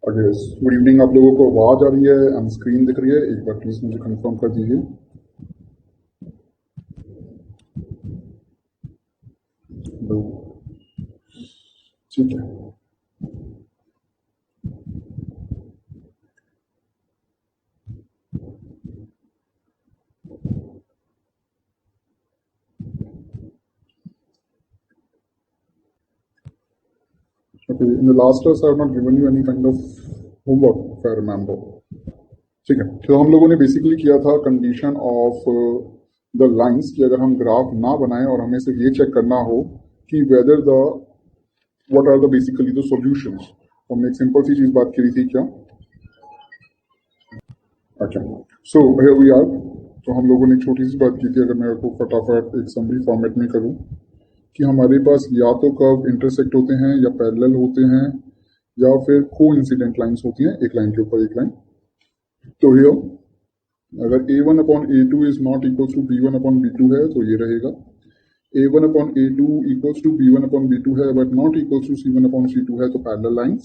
Good evening. आप लोगों को आवाज आ रही है एंड स्क्रीन दिख रही है? एक बार प्लीज मुझे कंफर्म कर दीजिए। ठीक है। Okay, in the last class I have not given you any kind of homework if I remember. ठीक है, तो हम लोगों ने बेसिकली किया था कंडीशन ऑफ द लाइंस कि अगर हम ग्राफ ना बनाएं और हमें सिर्फ ये चेक करना हो कि whether the what are the basically the solutions. तो हमने एक सिंपल सी चीज बात करी थी क्या? अच्छा, सो हियर वी आर। तो हम लोगों ने एक छोटी सी बात की थी, अगर मैं आपको फटाफट एक समरी फॉर्मेट में करूं, कि हमारे पास या तो कर्व इंटरसेक्ट होते हैं या पैरेलल होते हैं या फिर कोइंसिडेंट लाइंस होती हैं, एक लाइन के ऊपर एक लाइन। तो हियर अगर a1 upon a2 is not equal to b1 upon b2 है तो ये रहेगा। a1 upon a2 equals to b1 upon b2 है but not equals to c1 upon c2 है तो parallel lines.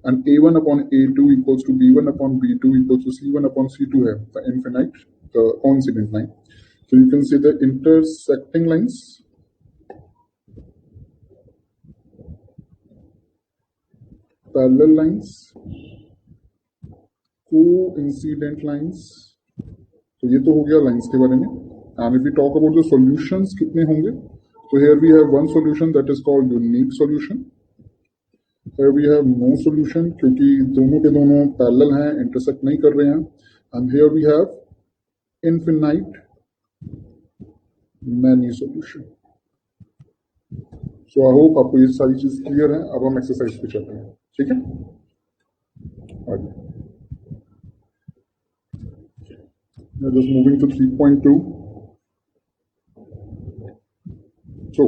And a1 upon a2 equals to b1 upon b2 equals to c1 upon c2 है the infinite the coincident line. So you can see the intersecting lines, parallel lines, coincident lines. तो ये तो हो गया lines के बारे में। And if we talk about the solutions कितने होंगे, तो here we have one solution that is called unique solution. Here we have no solution क्योंकि दोनों के दोनों पैरेलल हैं, इंटरसेक्ट नहीं कर रहे हैं। And here we have infinite many solution. So I hope आपको ये सारी चीज क्लियर है। अब हम एक्सरसाइज पे चलते हैं, ठीक है? आगे just moving to 3.2. So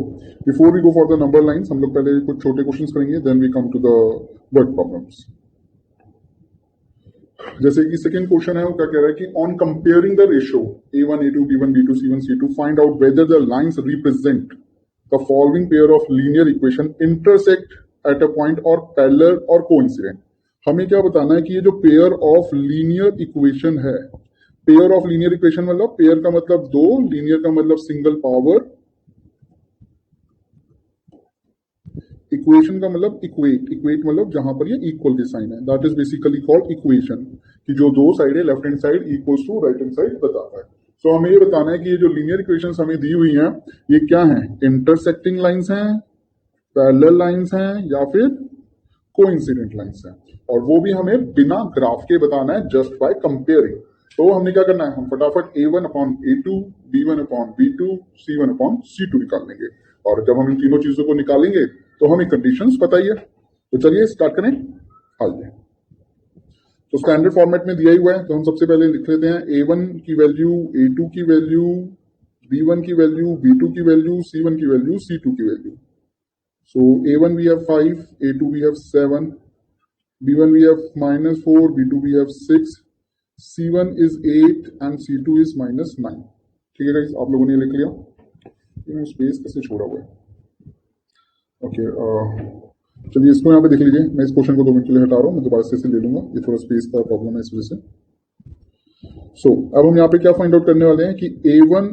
before we go for the number lines, हम लोग पहले कुछ छोटे क्वेश्चंस करेंगे, then we come to the word problems. जैसे कि सेकेंड क्वेश्चन है वो क्या कह रहा है कि on comparing the ratio a1 a2 b1 b2 c1 c2 find out whether the lines represent the following pair of linear equation intersect at a point और पैरेलल और कोइंसिडेंट। हमें क्या बताना है कि ये जो पेयर ऑफ लीनियर इक्वेशन है, पेयर ऑफ लीनियर इक्वेशन मतलब पेयर का मतलब दो, लीनियर का मतलब सिंगल पावर, इक्वेशन का मतलब इक्वेट, इक्वेट मतलब जहां पर ये इक्वल के साइन है, that is basically called equation, कि जो दो साइड है left hand side equals to right hand side बताता है। सो हमें ये बताना है कि ये जो लीनियर इक्वेशंस हमें दी हुई हैं ये क्या हैं, इंटरसेक्टिंग लाइंस हैं, पैरेलल लाइंस हैं या फिर कोइंसिडेंट लाइंस हैं, और वो भी हमें बिना ग्राफ के बताना है, जस्ट बाय कंपेयरिंग। तो हमने क्या करना है, हम फटाफट a1 upon a2, b1 upon b2, c1 upon c2 निकाल लेंगे। और जब हम इन तीनों चीजों को निकालेंगे तो हमें कंडीशंस पता ही है। तो चलिए स्टार्ट करें। आइए, तो स्टैंडर्ड फॉर्मेट में दिया ही हुआ है, तो हम सबसे पहले लिख लेते हैं a1 की वैल्यू, a2 की वैल्यू, b1 की वैल्यू, b2 की वैल्यू, c1 की वैल्यू, c2 की value. So a1 we have 5, a2 we have 7, b1 we have -4, b2 we have 6, C1 is 8 and C2 is -9। ठीक है गाइस, आप लोगों ने लिख लिया? स्पेस कैसे छोड़ा हुआ है? ओके, चलिए इसको यहाँ पे देख लीजिए। मैं इस क्वेश्चन को 2 मिनट के लिए हटा रहा हूँ, मैं दोबारा से ले लूंगा, ये थोड़ा स्पेस का प्रॉब्लम है इस वजह से। सो अब हम यहाँ पे क्या फाइंड आउट करने वाले हैं कि a1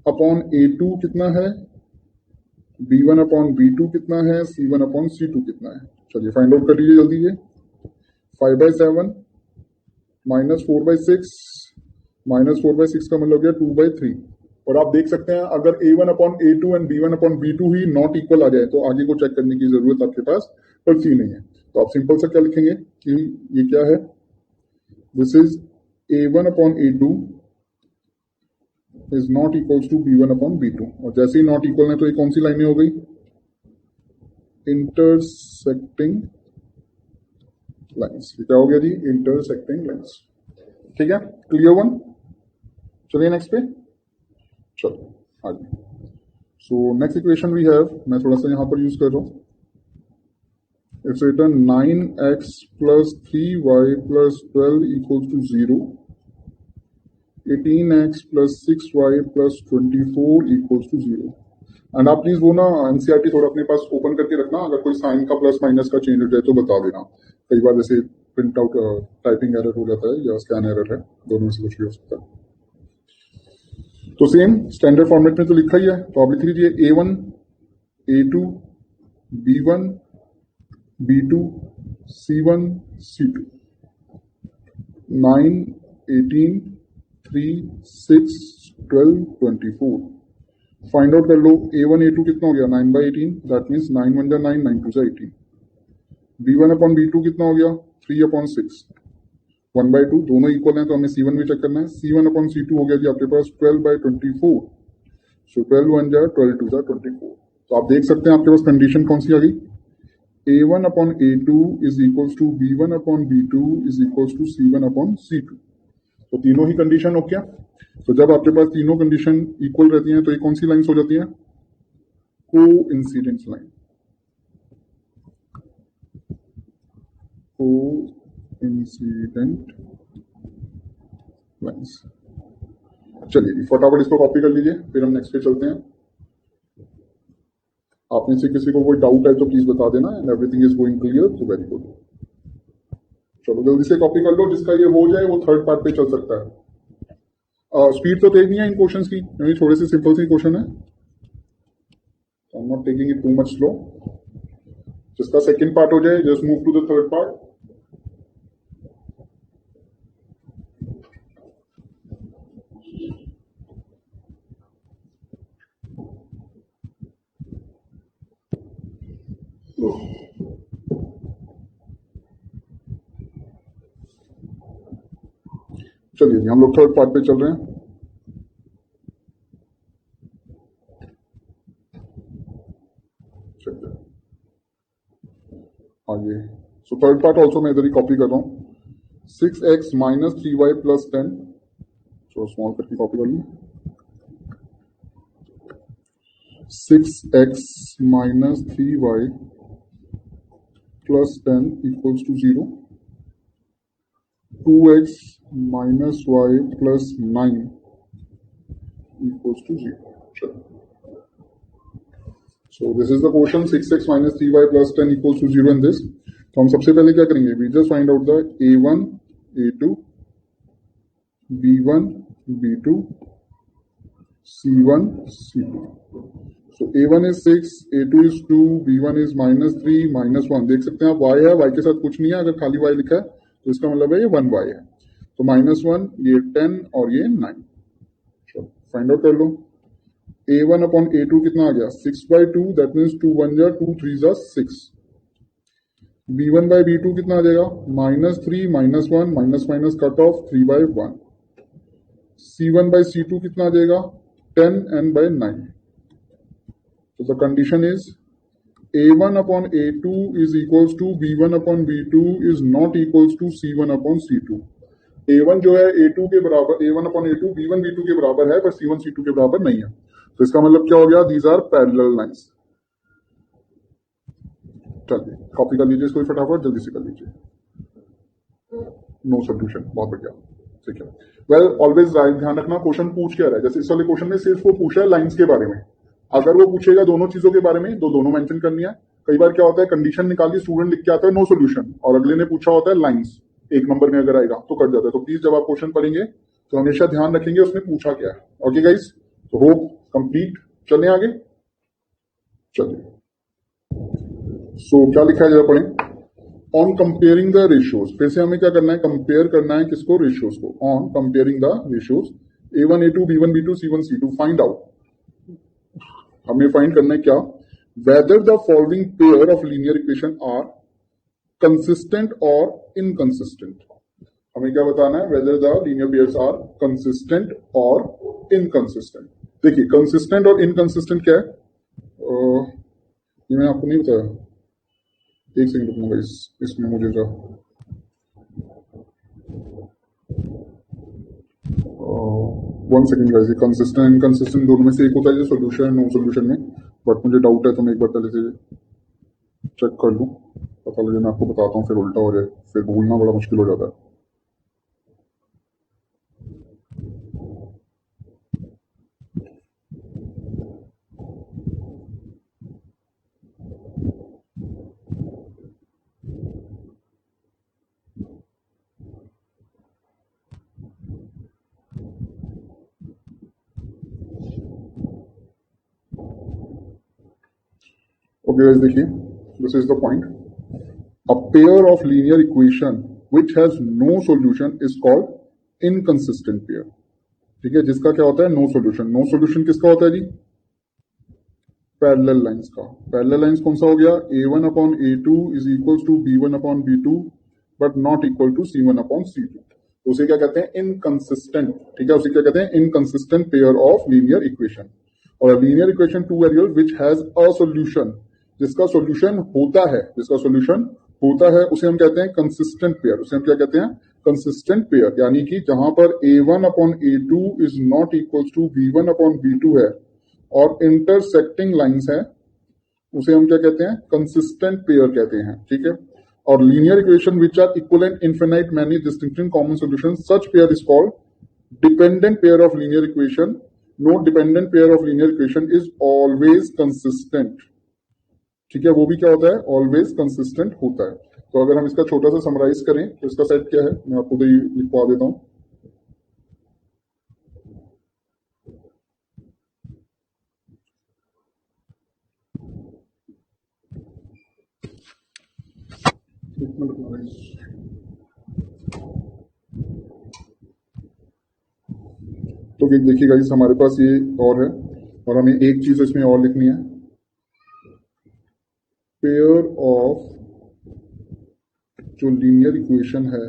अपॉन a2 कितना है, b1 अपॉन b2 कितना है, c1 अपॉन c2 कितना है। चलिए फाइंड आउट कर लीजिए जल्दी। ये 5/7 -4/6, -4/6 का मतलब गया 2/3। और आप देख सकते हैं अगर a1 upon a2 and b1 upon b2 ही नॉट इक्वल आ जाए तो आगे को चेक करने की जरूरत आपके पास पड़ती नहीं है। तो आप सिंपल सा क्या लिखेंगे कि ये क्या है, this is a1 upon a2 is not equals to b1 upon b2। और जैसे ही नॉट इक्वल है तो ये कौन सी लाइनें हो गई, इंटरसेक्टिंग लाइंस। क्या हो गया जी, इंटरसेक्टिंग लाइंस। ठीक है, क्लियर वन। चलिए नेक्स्ट पे चलो आगे। So next equation we have, मैं थोड़ा सा यहां पर यूज कर रहा हूं, it's written 9x + 3y + 12 = 0, 18x + 6y + 24 = 0। And आप प्लीज वो ना एनसीईआरटी थोड़ा अपने पास ओपन करके रखना, अगर कोई साइन का प्लस माइनस का चेंज हो जाए तो बता देना। कई बार जैसे प्रिंट आउट टाइपिंग एरर हो जाता है या स्कैन एरर है, दोनों में से कुछ भी हो सकता है। तो सेम स्टैंडर्ड फॉर्मेट में तो लिखा ही है, तो आप लिख लीजिए A1 A2 B1 B2 C1 C2 9 18 3 6 12 24। Find out कर लो A1 A2 कितना हो गया 9/18, that means 9 1 9 9 2 18। B1 upon B2 कितना हो गया 3/6, 1/2, दोनों इक्वल हैं तो हमें C1 भी चेक करना है। C1 अपॉन C2 हो गया जी आपके पास 12/24, सो 12 1 12 2 24। तो आप देख सकते हैं आपके पास कंडीशन कौन सी आ गई, A1 upon A2 is equals to B1 upon B2 is equals to C1 upon C2। तो तीनों ही कंडीशन ओके। तो जब आपके पास तीनों कंडीशन इक्वल रहती हैं तो ये कौन सी लाइन्स हो जाती हैं, को इंसिडेंस लाइन, को इंसिडेंट लाइन्स। चलिए फटाफट इसको कॉपी कर लीजिए, फिर हम नेक्स्ट पे चलते हैं। आप में से किसी को कोई डाउट है तो प्लीज बता देना, and everything is going clear तो वेरी गुड। चलो जल्दी से कॉपी कर लो, जिसका ये हो जाए वो थर्ड पार्ट पे चल सकता है। स्पीड तो तेज नहीं है इन क्वेश्चंस की, क्योंकि थोड़े से सिंपल सी क्वेश्चन है, I am not taking it too much slow. जिसका सेकंड पार्ट हो जाए just move to the third part. चलिए हम लोग थर्ड पार्ट पे चल रहे हैं। आगे सो थर्ड पार्ट ऑल्सो मैं इधर ही कॉपी कर रहा हूँ। 6x minus 3y plus 10, so small करके कॉपी कर लूँ। 6x minus 3y plus 10 equals to 0। 2x minus y plus 9 equals to 0. So this is the quotient 6x minus 3y plus 10 equals to 0 in this. तो हम सबसे पहले क्या करेंगे, we just find out the A1 A2 B1 B2 C1 C2. So A1 is 6, A2 is 2, B1 is minus 3 minus 1। देख सकते हैं आप y है, y के साथ कुछ नहीं है, अगर खाली y लिखा है तो इसका मतलब है ये 1y है। तो -1 ये 10 और ये 9। चलो फाइंड आउट कर लो। A1 अपॉन A2 कितना आ गया 6/2, that means 2 1 2 3 6। B1 by B2 कितना आ जाएगा -3 -1 minus minus cut off 3/1। C1 by C2 कितना आ जाएगा 10 n/9। तो the condition is A1 upon A2 is equals to B1 upon B2 is not equals to C1 upon C2। A1 जो है A2 के बराबर, A1 upon A2 B1 B2 के बराबर है, पर C1 C2 के बराबर नहीं है। तो इसका मतलब क्या हो गया, दीज आर पैरेलल लाइंस। चलिए कॉपी कर लीजिए इसको फटाफट, जल्दी से कर लीजिए। नो सोल्यूशन, बहुत बढ़िया, ठीक है। वेल ऑलवेज ध्यान रखना क्वेश्चन पूछ क्या रहा है। जैसे इस वाले क्वेश्चन में सिर्फ वो पूछा है लाइंस के बारे में, अगर वो पूछेगा दोनों चीजों के बारे में तो दोनों मेंशन करनी है। कई बार क्या होता है कंडीशन निकाली स्टूडेंट लिख के आता है नो सोल्यूशन, और अगले ने पूछा होता है लाइंस, एक नंबर में अगर आएगा तो कट जाता है। तो प्लीज जब आप क्वेश्चन पढ़ेंगे तो हमेशा ध्यान रखेंगे उसने पूछा क्या है। ओके गाइस, तो होप कंप्लीट। चलें आगे, चलिए। सो क्या लिखा है जरा पढ़ें। ऑन कंपेयरिंग द रेशियोज, फिर से हमें क्या करना है, कंपेयर करना है किसको, रेशियोज को। On comparing the ratios A1 A2 B1 B2 C1 C2 find out, हमें फाइंड करना है क्या, whether the following pair of linear equation are consistent और इनकंसिस्टेंट। हमें क्या बताना है, whether the linear pairs are consistent और इनकंसिस्टेंट। देखिए कंसिस्टेंट और इनकंसिस्टेंट क्या है, ये मैंने आपको नहीं बताया, एक सेकंड रुकूंगा इसमें मुझे जो 1 सेकंड गाइस। कंसिस्टेंट इनकंसिस्टेंट दोनों में से एक होता है जो सोल्यूशन नो सोल्यूशन में, बट मुझे डाउट है तो मैं एक बार पहले से चेक कर लूं, पता लगे मैं आपको बताता हूँ, फिर उल्टा हो जाए, फिर भूलना बड़ा मुश्किल हो जाता है। ओके गाइस, देखिए this is the point. A pair of linear equation which has no solution is called inconsistent pair. ठीक है, जिसका क्या होता है नो सॉल्यूशन. नो सॉल्यूशन किसका होता है जी? पैरेलल लाइंस का. पैरेलल लाइंस कौन सा हो गया? a1 upon a2 is equal to b1 upon b2 but not equal to c1 upon c2. उसे क्या कहते हैं? इनकंसिस्टेंट. ठीक है, उसे क्या कहते हैं? Inconsistent pair of linear equation. और linear equation two variable which has a solution, जिसका सॉल्यूशन होता है, जिसका सॉल्यूशन होता है उसे हम कहते हैं कंसिस्टेंट पेयर. उसे हम क्या कहते हैं? Consistent pair. यानी कि जहां पर a1 upon a2 is not equal to b1 upon b2 है और इंटरसेक्टिंग लाइंस है, उसे हम क्या कहते हैं? कंसिस्टेंट पेयर कहते हैं. ठीक है. और linear equation which are equivalent infinite many distinct common solution, such pair is called dependent pair of linear equation. No dependent pair of linear equation is always consistent. ठीक है, वो भी क्या होता है? ऑलवेज कंसिस्टेंट होता है. तो अगर हम इसका छोटा सा समराइज करें तो इसका सेट क्या है, मैं आपको तो लिखवा देता हूं. तो देखिए गाइस, हमारे पास ये और है और हमें एक चीज इसमें और लिखनी है. पेयर ऑफ जो लीनियर इक्वेशन है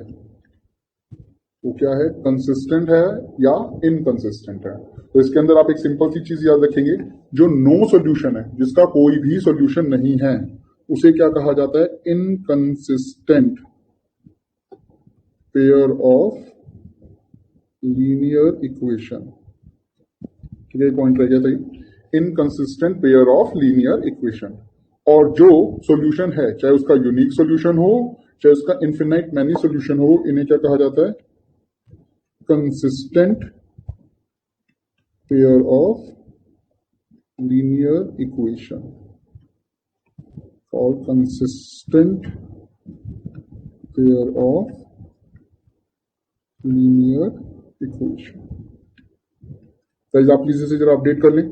वो क्या है? कंसिस्टेंट है या इनकंसिस्टेंट है. तो इसके अंदर आप एक सिंपल सी चीज याद रखेंगे, जो नो सॉल्यूशन है, जिसका कोई भी सॉल्यूशन नहीं है, उसे क्या कहा जाता है? Inconsistent pair of linear equation. ठीक है, पॉइंट रह गया था. Inconsistent pair of linear equation. और जो सॉल्यूशन है, चाहे उसका यूनिक सॉल्यूशन हो, चाहे उसका इनफिनाइट मैनी सॉल्यूशन हो, इन्हें क्या कहा जाता है? Consistent pair of linear equation और consistent pair of linear equation. Guys, आप प्लीज इसे जरा अपडेट कर लें.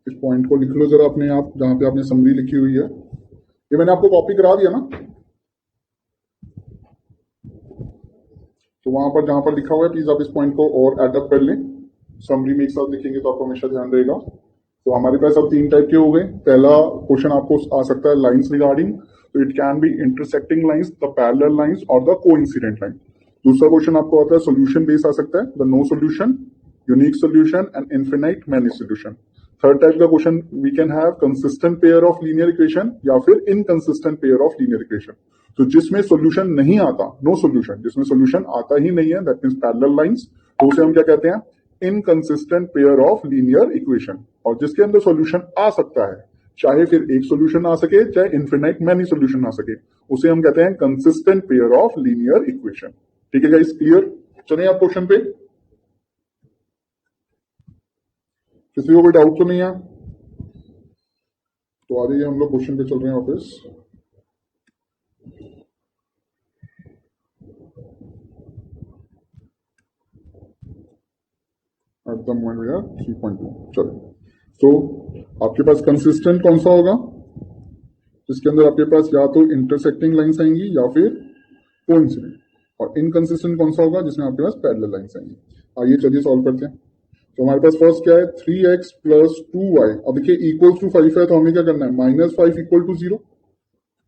इस पॉइंट को लिख लो जरा अपने आप, जहां पे आपने समरी लिखी हुई है. ये मैंने आपको कॉपी करा दिया ना, तो वहां पर जहां पर लिखा हुआ है प्लीज आप इस पॉइंट को और एडअप कर लें. समरी में एक साथ लिखेंगे तो आपको हमेशा ध्यान रहेगा. तो हमारे पास अब 3 टाइप के हो गए. पहला क्वेश्चन आपको आ सकता है लाइंस रिगार्डिंग. तो it can be intersecting lines, the parallel lines और द कोइंसिडेंट लाइन. दूसरा क्वेश्चन आपको आता है सोल्यूशन बेस आ सकता है, the no solution, unique solution and infinite many solution. Third type का question we can have consistent pair of linear equation या फिर inconsistent pair of linear equation. तो जिसमें सोल्यूशन नहीं आता, नो सोल्यूशन, जिसमें सोल्यूशन आता ही नहीं है, दैट मींस पैरेलल लाइंस, तो उसे हम क्या कहते हैं? Inconsistent pair of linear equation. और जिसके अंदर सोल्यूशन आ सकता है, चाहे फिर एक सोल्यूशन आ सके, चाहे इनफिनाइट मैनी सोल्यूशन आ सके, उसे हम कहते हैं consistent pair of linear equation. ठीक है गाइस, क्लियर? चलिए आप क्वेश्चन पे. किसी को कोई डाउट तो नहीं है? तो आ जाइए, हम लोग क्वेश्चन पे चल रहे हैं वापस. At the moment we are 3.2. चलो, तो आपके पास कंसिस्टेंट कौन सा होगा? जिसके अंदर आपके पास या तो इंटरसेक्टिंग लाइंस आएंगी या फिर कोइंसिडेंट. और इनकंसिस्टेंट कौन सा होगा? जिसमें आपके पास पैरेलल लाइंस आएंगी. आइए चलिए सॉल्व करते हैं. तो हमारे पास फर्स्ट क्या है? 3x plus 2y. अब देखिए इक्वल टू 5 है, तो हमें क्या करना है? -5 इक्वल टू 0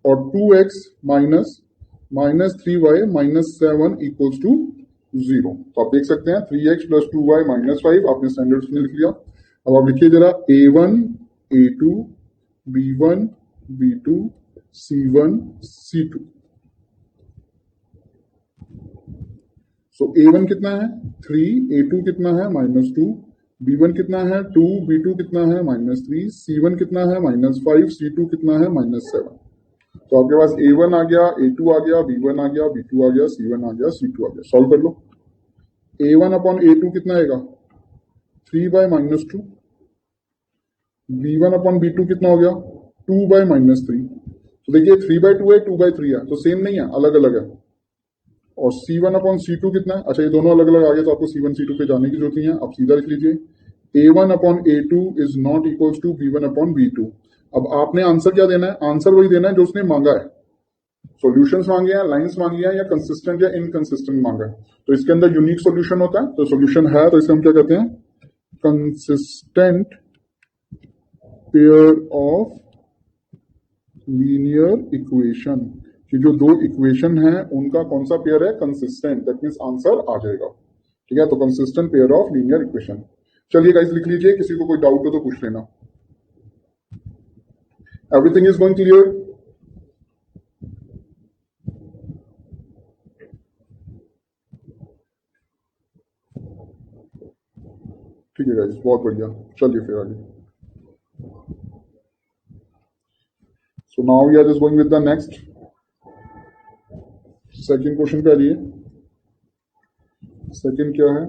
और 2x minus 3y minus 7 equals to 0. तो आप देख सकते हैं 3x प्लस 2y माइनस 5 आपने स्टैंडर्ड में लिख लिया. अब आप लिखिए जरा a1 a2 b1 b2 c1 c2. सो a1 कितना है? 3, a2 कितना है? -2, b1 कितना है? 2, b2 कितना है? -3, c1 कितना है? -5, c2 कितना है? -7. तो आपके पास a1 आ गया, a2 आ गया, b1 आ गया, b2 आ गया, c1 आ गया, c2 आ गया. सॉल्व कर लो. a1 अपॉन a2 कितना आएगा? 3/-2. b1 अपॉन b2 कितना हो गया? 2/-3. तो देखिए 3/2 है, 2/3 है, तो सेम नहीं है, अलग अलग है. और c1 अपॉन c2 कितना है? अच्छा, ये दोनों अलग अलग आ गए, तो आपको c1 c2 पे जाने की जरूरत नहीं है, आप सीधा लिख लीजिए A1 upon A2 is not equals to B1 upon B2। अब आपने आंसर क्या देना है? आंसर वही देना है जो उसने मांगा है। सॉल्यूशंस मांगे हैं, लाइंस मांगी हैं, या कंसिस्टेंट या इनकंसिस्टेंट मांगा है। तो इसके अंदर यूनिक सॉल्यूशन होता है, तो सॉल्यूशन है तो इसे हम क्या कहते हैं? Consistent pair of linear equation. कि जो दो इक्वेशन है उनका कौन सा पेयर है? कंसिस्टेंट। दैट मींस आंसर आ जाएगा। ठीक है, तो consistent pair of linear equation. चलिए गाइस लिख लीजिए, किसी को कोई डाउट हो तो पूछ लेना। Everything is going clear? ठीक है गाइस, बहुत बढ़िया। चलिए फिर आगे। So now we are just going with the next second question पे आ रही है। सेकंड क्या है?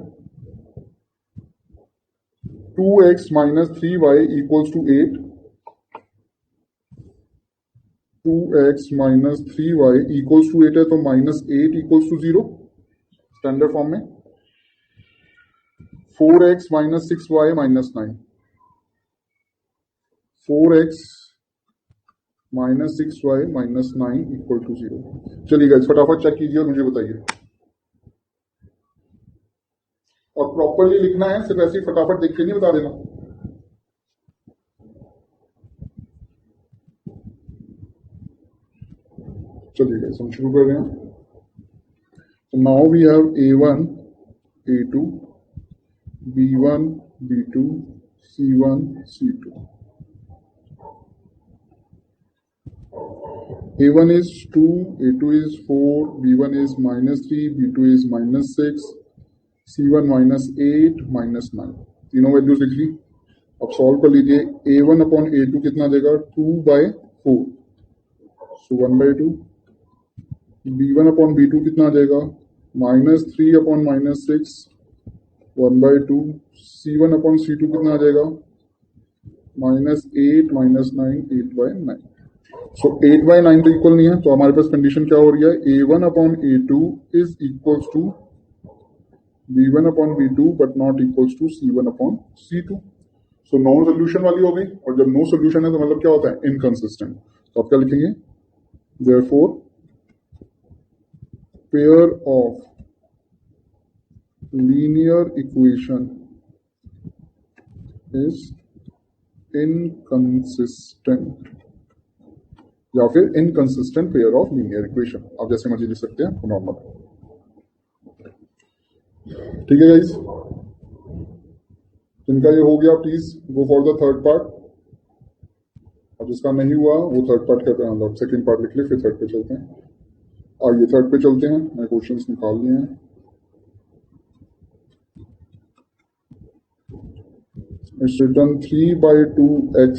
2x minus 3y equals to 8। 2x minus 3y equals to 8 है, तो minus 8 equals to 0 standard form में। 4x minus 6y minus 9। 4x minus 6y minus 9 equal to 0। चलिए गाइस फटाफट चेक कीजिए और मुझे बताइए। और प्रॉपरली लिखना है, सिर्फ ऐसे ही फटाफट देख के नहीं बता देना। चलिए गाइस हम शुरू कर रहे हैं। Now we have A1 A2 B1 B2 C1 C2। A1 is 2, A2 is 4, B1 is minus 3, B2 is minus 6, C1 minus 8 minus 9। तीनों वैल्यूज लिख ली। अब सॉल्व कर लीजिए। A1 अपॉन A2 कितना देगा? 2/4, सो 1/2। B1 अपॉन B2 कितना देगा? Minus 3 upon minus 6, 1/2। C1 upon C2 कितना आ जाएगा? Minus 8 minus 9, 8/9। सो 8/9 तो इक्वल नहीं है, तो हमारे पास कंडीशन क्या हो रही है? A1 upon A2 is equals to B1 upon B2 but not equals to C1 upon C2। So no solution वाली हो गई, और जब नो सोल्यूशन है तो मतलब क्या होता है? इनकंसिस्टेंट। तो आप क्या लिखेंगे? Therefore pair of linear equation is inconsistent, या फिर inconsistent pair of linear equation. आप जैसे मर्जी लिख सकते हैं, नॉर्मल। ठीक है गाइस, जिनका ये हो गया please go for the third part. और जिसका नहीं हुआ वो थर्ड पार्ट करते हैं, मतलब सेकंड पार्ट लिख ले, फिर थर्ड पे चलते हैं। आइए थर्ड पे चलते हैं। मैं क्वेश्चंस निकाल लिए हैं। It's return 3/2x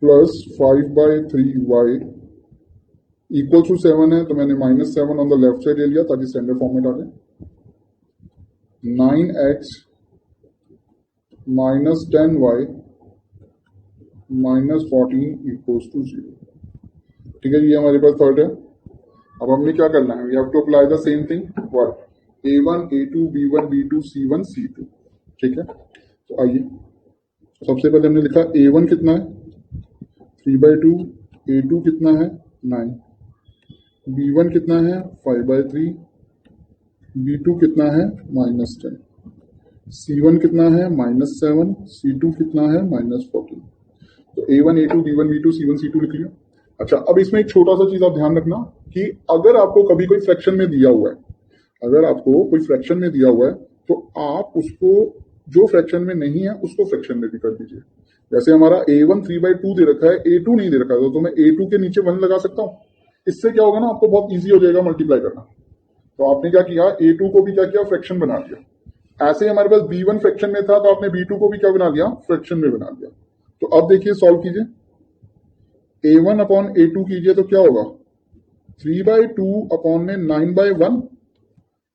plus 5/3y equal to 7 है, तो मैंने -7 ऑन द लेफ्ट साइड ले लिया ताकि स्टैंडर्ड फॉर्म में डालें। 9x minus 10y minus 14 equals to 0। ठीक है, ये हमारे पास थर्ड है। अब हमें क्या करना है? We have to apply the same thing. What? A1 A2 B1 B2 C1 C2। ठीक है, तो आइए सबसे पहले हमने लिखा A1 कितना है? 3/2। A2 कितना है? 9। B1 कितना है? 5/3। B2 कितना है? -10। C1 कितना है? -7। C2 कितना है? -14। तो A1 A2 B1 B2 C1 C2 लिख लिया। अच्छा, अब इसमें एक छोटा सा चीज आप ध्यान रखना कि अगर आपको कभी कोई फ्रैक्शन में दिया हुआ है, अगर आपको कोई फ्रैक्शन में दिया हुआ है तो आप उसको जो फ्रैक्शन में नहीं है उसको फ्रैक्शन में भी कर दीजिए। जैसे हमारा A1 3/2 दे रखा है, A2 नहीं दे रखा है, तो मैं A2 के नीचे 1 लगा सकता हूँ। इससे क्या होगा ना, आपको बहुत ईजी हो जाएगा मल्टीप्लाई करना। तो आपने क्या किया? A2 को भी क्या किया? फ्रैक्शन बना दिया। ऐसे हमारे पास B1 फ्रैक्शन में था, तो आपने B2 को भी क्या बना लिया? फ्रैक्शन में बना दिया। तो अब देखिए, सॉल्व कीजिए। A1 अपॉन A2 कीजिए तो क्या होगा? 3/2 अपॉन में 9/1,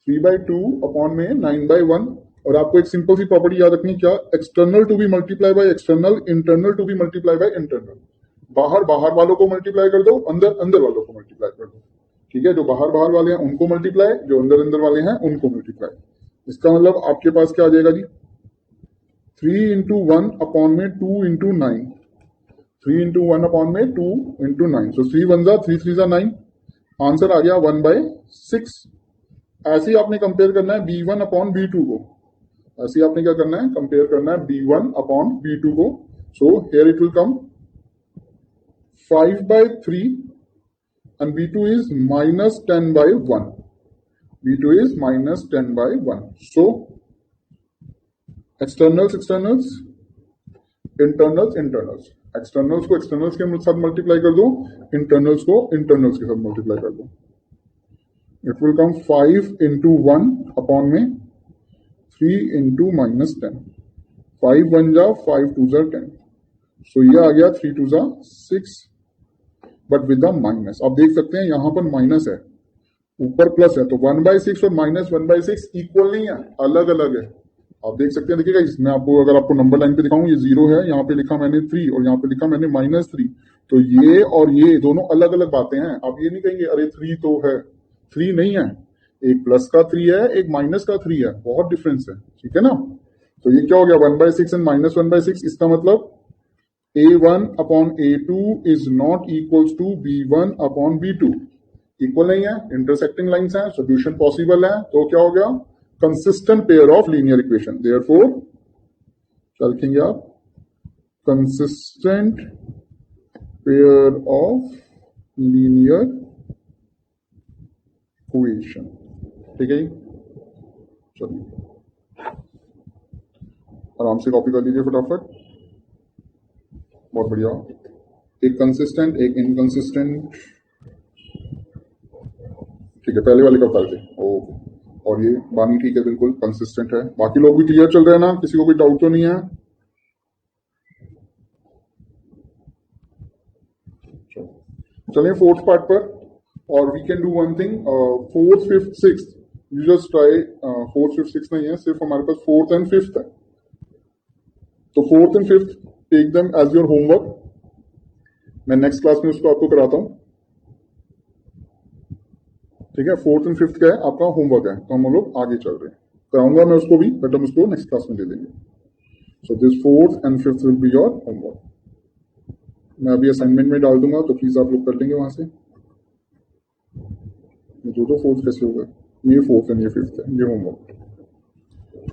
3/2 अपॉन में 9/1। और आपको एक सिंपल सी प्रॉपर्टी याद रखनी, क्या? External to be multiply by external, internal to be multiply by internal. बाहर बाहर वालों को मल्टीप्लाई कर दो, अंदर अंदर वालों को मल्टीप्लाई कर दो। ठीक है, जो बाहर बाहर वाले हैं उनको मल्टीप्लाई, जो अंदर अंदर वाले हैं उनको मल्टीप्लाई। इसका मतलब आपके पास क्या आ जाएगा जी? 3 into 1 upon में 2 into 9, 3 into 1 upon में 2 into 9, so 3 1 जा 3 3 जा 9, आंसर आ गया 1/6। ऐसे ही आपने कंपेयर करना है B1 अपॉन B2 को, ऐसे ही आपने क्या करना है, कंपेयर करना है B1 अपॉन B2 को। So here it will come 5/3 and B2 is -10/1, B2 is -10/1। so externals internals, externals को एक्सटर्नल्स के साथ मल्टीप्लाई कर दो, इंटरनल्स को इंटरनल्स के साथ मल्टीप्लाई कर दो। It will come 5 into 1 upon में 3 into -10, 5 1 जा 5 2 जा 10, सो ये आ गया 3 2 जा 6, बट विद द माइनस। आप देख सकते हैं यहां पर माइनस है, ऊपर प्लस है, तो 1/6 और -1/6 इक्वल नहीं है, अलग अलग है। आप देख सकते हैं, देखिएगा इसमें आपको, अगर आपको नंबर लाइन पे दिखाऊं, ये 0 है, यहाँ पे लिखा मैंने 3 और यहाँ पे लिखा मैंने -3, तो ये और ये दोनों अलग अलग बातें हैं। आप ये नहीं कहेंगे अरे 3 तो है, 3 नहीं है, एक प्लस का 3 है, एक माइनस का 3 है, बहुत डिफरेंस है, ठीक है ना। तो ये क्या हो गया 1/6 एंड -1/6, इसका मतलब A1 upon A2 is not equals to B1 upon B2, equal नहीं है, इंटरसेक्टिंग लाइंस हैं, सोल्यूशन पॉसिबल है, तो क्या हो गया consistent pair of linear equation. Therefore क्या लिखेंगे आप, consistent pair of linear equation, ठीक है। चलिए आराम से कॉपी कर लीजिए फटाफट, बहुत बढ़िया। एक कंसिस्टेंट, एक इनकंसिस्टेंट, ठीक है, पहले वाले का कर दे। ओके, और ये बानी ठीक है, बिल्कुल कंसिस्टेंट है। बाकी लोग भी क्लियर चल रहे हैं ना, किसी को कोई डाउट तो नहीं है? चलिए फोर्थ पार्ट पर, और we can do one thing, 4th 5th 6th you just try. 4th 5th 6th नहीं है, सिर्फ हमारे पास 4th and 5th है, तो 4th and 5th take them as your homework. मैं नेक्स्ट क्लास में उसको आपको कराता हूं, ठीक है। 4th and 5th क्या है, आपका होमवर्क है, तो हम लोग आगे चल रहे हैं, कराऊंगा मैं उसको भी, बट हम उसको नेक्स्ट क्लास में दे देंगे। So this 4th and 5th will be your homework. मैं अभी असाइनमेंट में डाल दूंगा, तो प्लीज आप लोग कर लेंगे वहां से। ये दो 4th कैसे होगा, ये 4th and ये 5th है, ये होमवर्क,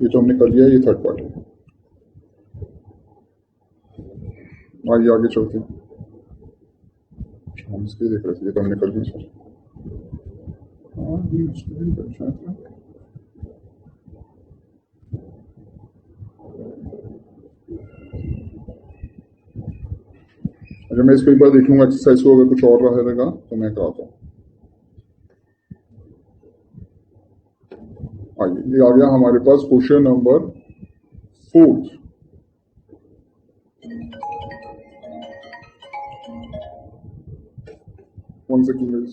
ये तो हमने कर लिया, ये थर्ड पार्ट है। आइए आगे चलते हैं, हम इसके देख रहे थे, ये तो हमने कर लिया सर। अगर मैं इसको एक बार देख लूंगा एक्सरसाइज को, अगर कुछ और रहेगा तो मैं कराता हूँ। आइए, ये आ गया हमारे पास क्वेश्चन नंबर 4। वन सेकेंड,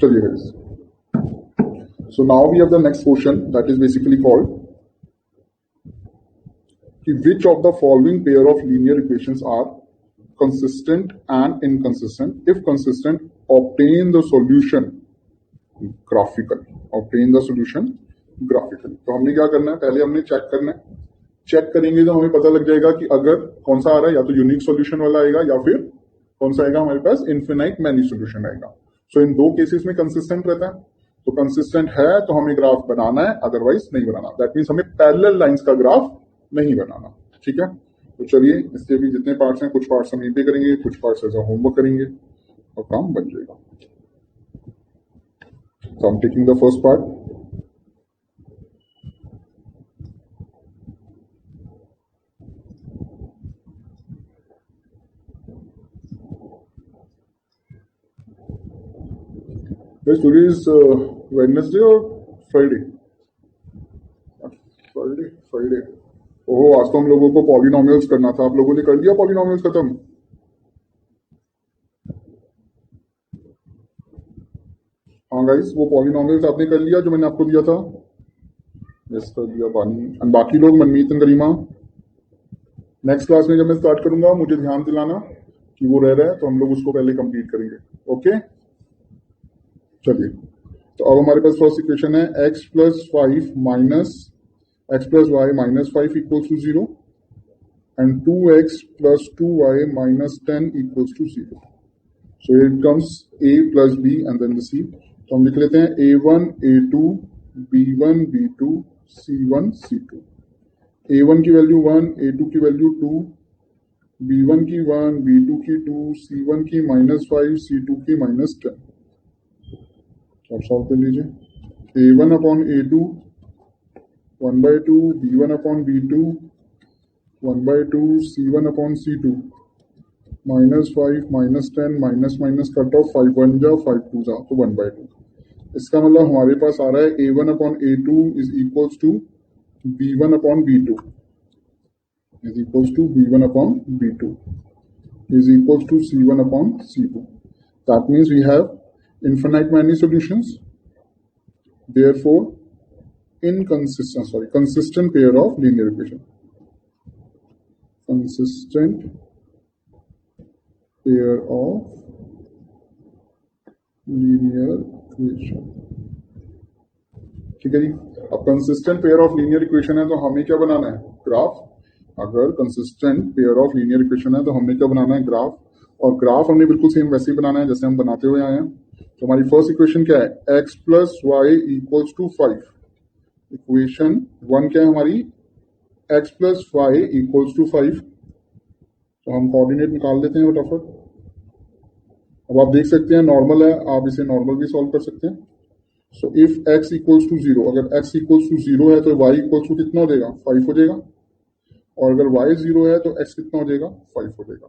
चलिए guys. So now we have the next question, that is basically called which of the following pair of linear equations are consistent and inconsistent? If consistent, obtain the solution graphically. Obtain the solution graphically. तो हमने क्या करना है, पहले हमने check करना है, check करेंगे तो हमें पता लग जाएगा कि अगर कौन सा आ रहा है, या तो यूनिक सॉल्यूशन वाला आएगा, या फिर कौन सा आएगा हमारे पास इन्फिनाइट मैनी सॉल्यूशन आएगा। सो इन दो केसेस में कंसिस्टेंट रहता है, तो कंसिस्टेंट है तो हमें ग्राफ बनाना है, अदरवाइज नहीं बनाना। दैट मीन्स हमें पैरेलल लाइंस का ग्राफ नहीं बनाना, ठीक है। तो चलिए, इसके भी जितने पार्ट्स हैं, कुछ पार्ट्स हम यहीं पे करेंगे, कुछ पार्ट्स ऐसा होमवर्क करेंगे और काम बन जाएगा। So I'm taking the first part. Guys, today is Wednesday or Friday? Friday. ओह, आज तो हम लोगों को पॉलिनोमियल्स करना था, आप लोगों ने कर लिया पॉलिनोमियल्स खत्म? हाँ गाइस, वो पॉलिनोमियल्स आपने कर लिया जो मैंने आपको दिया था? यस, कर दिया बानी। एंड बाकी लोग, मनमीत एंड गरिमा, नेक्स्ट क्लास में जब मैं स्टार्ट करूंगा मुझे ध्यान दिलाना कि वो रह रहा है, तो हम लोग उसको पहले कंप्लीट करेंगे, ओके। चलिए, तो अब हमारे पास फर्स्ट इक्वेशन है x plus 5 minus x plus y minus 5 equals to 0 and 2x plus 2y minus 10 equals to 0. So here it comes a plus b and then the c. तो हम लिख लेते हैं a1 a2 b1 b2 c1 c2. a1 की value 1, a2 की value 2, b1 की 1, b2 की 2, c1 की -5, c2 की -10. तो आप सॉल्व कर लीजिए a1 upon a2 1/2 b1 upon b2 1/2 c1 upon c2 -5 -10 minus cut of 5 1 जा 5 2 जा तो 1/2. इसका मतलब हमारे पास आ रहा है a1 upon a2 is equals to b1 upon b2 is equals to b1 upon b2 is equals to c1 upon c2. That means we have infinite many solutions, therefore consistent pair of linear equation. Consistent pair of linear equation. ठीक है जी. अब consistent pair of linear equation है तो हमें क्या बनाना है? Graph. अगर consistent pair of linear equation है तो हमने क्या बनाना है? ग्राफ. और ग्राफ हमने बिल्कुल सेम वैसे ही बनाना है जैसे हम बनाते हुए आए हैं. तो हमारी फर्स्ट इक्वेशन क्या है? x plus y equals to 5. Equation 1 क्या है हमारी? x plus y equals to 5. तो हम कोऑर्डिनेट निकाल लेते हैं फटाफट. अब आप देख सकते हैं नॉर्मल है, आप इसे नॉर्मल भी सॉल्व कर सकते हैं. So if x equals to 0, अगर x इक्वल्स टू 0 है तो y इक्वल्स टू कितना हो जाएगा? 5 हो जाएगा. और अगर y 0 है तो x कितना हो जाएगा? 5 हो जाएगा.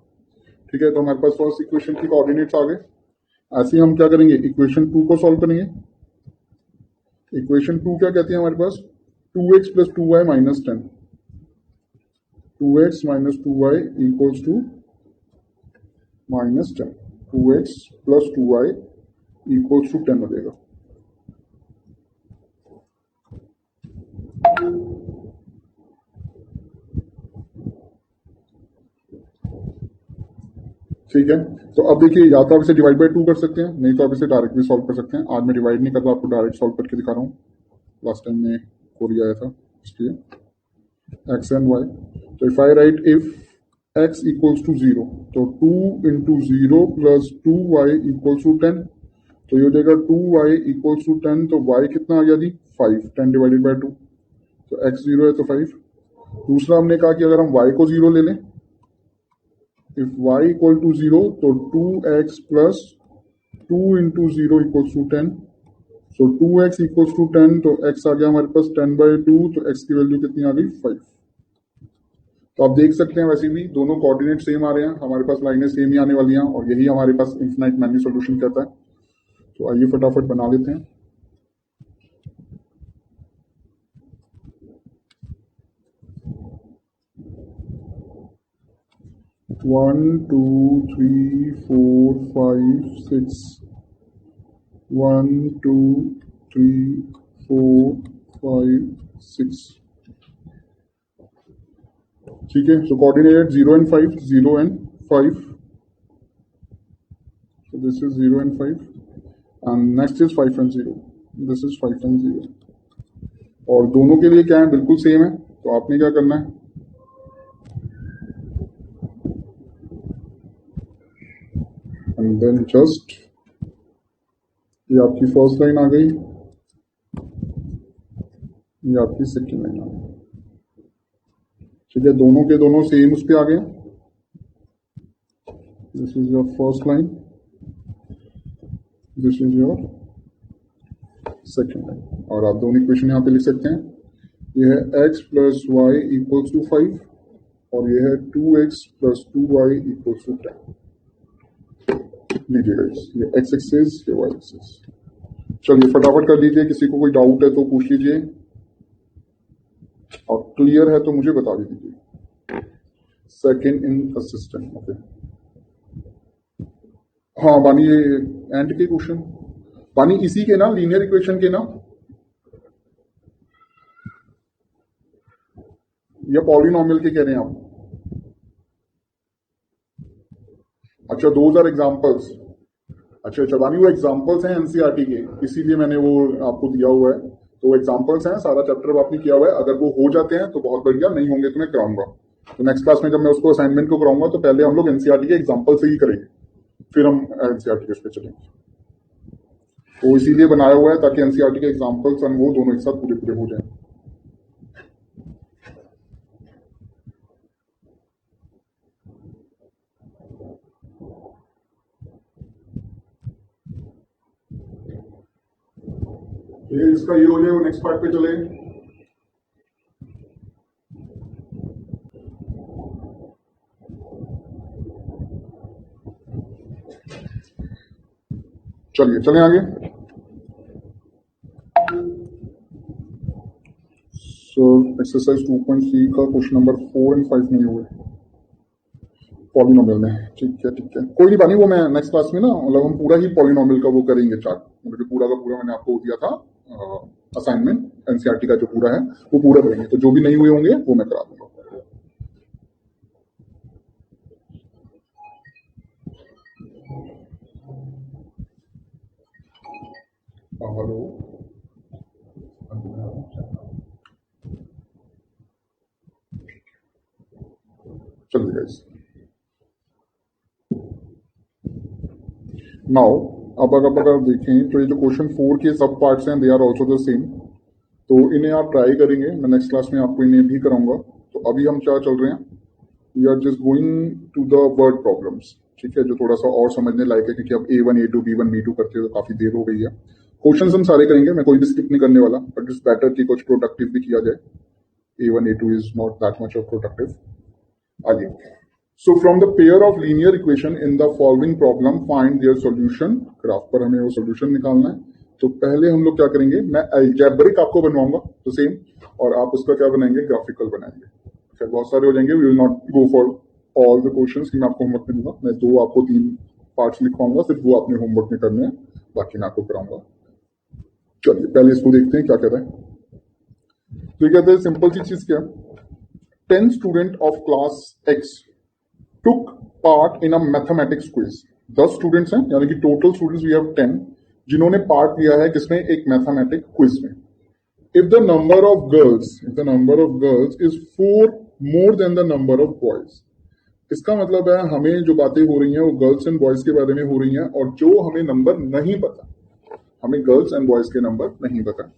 ठीक है. तो हमारे पास फर्स्ट इक्वेशन की कोऑर्डिनेट्स आ गए. ऐसे ही हम क्या करेंगे? इक्वेशन 2 को सॉल्व करेंगे. इक्वेशन 2 क्या कहती है हमारे पास? 2x plus 2y minus 10. 2x minus 2y equals to minus 10. 2x plus 2y equals to 10 हो जाएगा. ठीक है. तो अब देखिए, या तो आप इसे डिवाइड बाय 2 कर सकते हैं, नहीं तो आप इसे डायरेक्ट भी सॉल्व कर सकते हैं. आज मैं डिवाइड नहीं कर रहा, आपको डायरेक्ट सॉल्व करके दिखा रहा हूँ. लास्ट टाइम में 4 आया था इसलिए x एंड y. तो if I write if x equals to 0, तो 2 into 0 plus 2y equals to 10. तो ये हो जाएगा 2y इक्वल्स टू 10. तो y कितना आ गया जी? 5. 10 डिवाइडेड बाय 2. तो x 0 है तो 5. दूसरा हमने कहा कि अगर हम y को 0 ले लें, if y इक्वल टू 0, तो 2x plus 2 into 0 equals to 10. So 2x equals to 10. तो x आ गया हमारे पास 10/2. तो x की वैल्यू कितनी आ गई? 5. तो आप देख सकते हैं वैसे भी दोनों कोऑर्डिनेट सेम आ रहे हैं, हमारे पास लाइनें सेम ही आने वाली हैं, और यही हमारे पास इन्फिनाइट मैनी सॉल्यूशन कहता है. तो आइए फटाफट बना लेते हैं. One two three four five six. 1 2 3 4 5 6. ठीक है. सो coordinate 0 and 5, 0 and 5. So this is 0 and 5, and next is 5 and 0. This is 5 and 0. और दोनों के लिए क्या है? बिल्कुल सेम है. तो आपने क्या करना है? एंड देन जस्ट, ये आपकी फर्स्ट लाइन आ गई, ये आपकी सेकेंड लाइन आ गई. ठीक है. दोनों के दोनों सेम उस पे आ गए. This is your first line, this is your second line. और आप दोनों इक्वेशन यहाँ पे लिख सकते हैं. ये है x plus y equals to 5, और ये है 2x plus 2y equals to 10. लीजिएगा ये x एक्सिस, ये y एक्सिस. चलिए फटाफट कर लीजिए. किसी को कोई डाउट है तो पूछ लीजिए, और क्लियर है तो मुझे बता दीजिए. Second inconsistent. ओके. हाँ बानी, ये एंड के क्वेश्चन बानी इसी के ना, लीनियर इक्वेशन के ना, या पॉलिनॉमियल के कह रहे हैं आप? अच्छा, दोज आर एग्जांपल्स. अच्छा चबानी, वो एग्जाम्पल्स हैं एनसीईआरटी के, इसीलिए मैंने वो आपको दिया हुआ है। तो एग्जाम्पल्स हैं, सारा चैप्टर आपने किया हुआ है, अगर वो हो जाते हैं तो बहुत बढ़िया, नहीं होंगे तो मैं कराऊंगा। तो नेक्स्ट क्लास में जब मैं उसको असाइनमेंट को कराऊंगा तो पहले हम लोग एनसीईआरटी के एग्जाम्पल से ही करेंगे, फिर हम एनसीईआरटी के उस पर चलेंगे। तो इसीलिए बनाया हुआ है ताकि एनसीईआरटी के एग्जाम्पल्स और वो दोनों एक साथ पूरे पूरे हो जाए। ये इसका ये हो जाए, वो नेक्स्ट पार्ट पे चले। चलिए चलें आगे। सो एक्सरसाइज 2.3 का क्वेश्चन नंबर 4 और 5 नहीं हुए पॉलिनोमियल में। ठीक है ठीक है, कोई नहीं बानी, वो मैं नेक्स्ट क्लास में ना मतलब हम पूरा ही पॉलिनोमियल का वो करेंगे चार्ट, मतलब जो पूरा का पूरा मैंने आपको दिया था असाइनमेंट एनसीईआरटी का जो पूरा है वो पूरा करेंगे। तो जो भी नहीं हुए होंगे वो मैं करा दूंगा। हेलो, चलिए गाइस, नाउ अब अगर देखें तो ये जो क्वेश्चन 4 के सब पार्ट्स हैं they are also the same, तो इन्हें आप ट्राई करेंगे, मैं नेक्स्ट क्लास में आपको इन्हें भी कराऊंगा। तो अभी हम क्या चल रहे हैं, we are just going to the word problems, ठीक है, जो थोड़ा सा और समझने लायक है, क्योंकि अब A1 A2 B1 B2 करते हुए काफी देर हो गई है। क्वेश्चंस हम सारे करेंगे, मैं कोई भी स्किप नहीं करने वाला, बट इट्स बेटर कि कुछ प्रोडक्टिव भी किया जाए। A1 A2 is not that much of productive. आगे, so from the pair of linear equation in the following problem find their solution, graph पर हमें वो सॉल्यूशन निकालना है। तो पहले हम लोग क्या करेंगे, मैं अलजेब्रिक आपको बनवाऊंगा तो सेम, और आप उसका क्या बनाएंगे, ग्राफिकल बनाएंगे। फिर बहुत सारे हो जाएंगे, we will not go for all the questions कि मैं आपको होमवर्क में दूंगा, मैं 2 आपको 3 पार्ट्स लिखवाऊंगा, सिर्फ वो अपने होमवर्क में करने हैं, बाकी मैं आपको कराऊंगा। चलिए पहले इसको देखते हैं क्या कहता है। तो ये कहते हैं सिंपल सी चीज क्या, 10 student of class x took part in a mathematics quiz। 10 students हैं, यानी कि टोटल स्टूडेंट्स वी हैव 10 जिन्होंने पार्ट लिया है किसमें, एक मैथमेटिक क्विज में। If the number of girls is 4 more than the number of boys, इसका मतलब है हमें जो बातें हो रही हैं वो गर्ल्स एंड बॉयज के बारे में हो रही हैं, और जो हमें नंबर नहीं पता, हमें गर्ल्स एंड बॉयज के नंबर नहीं पता।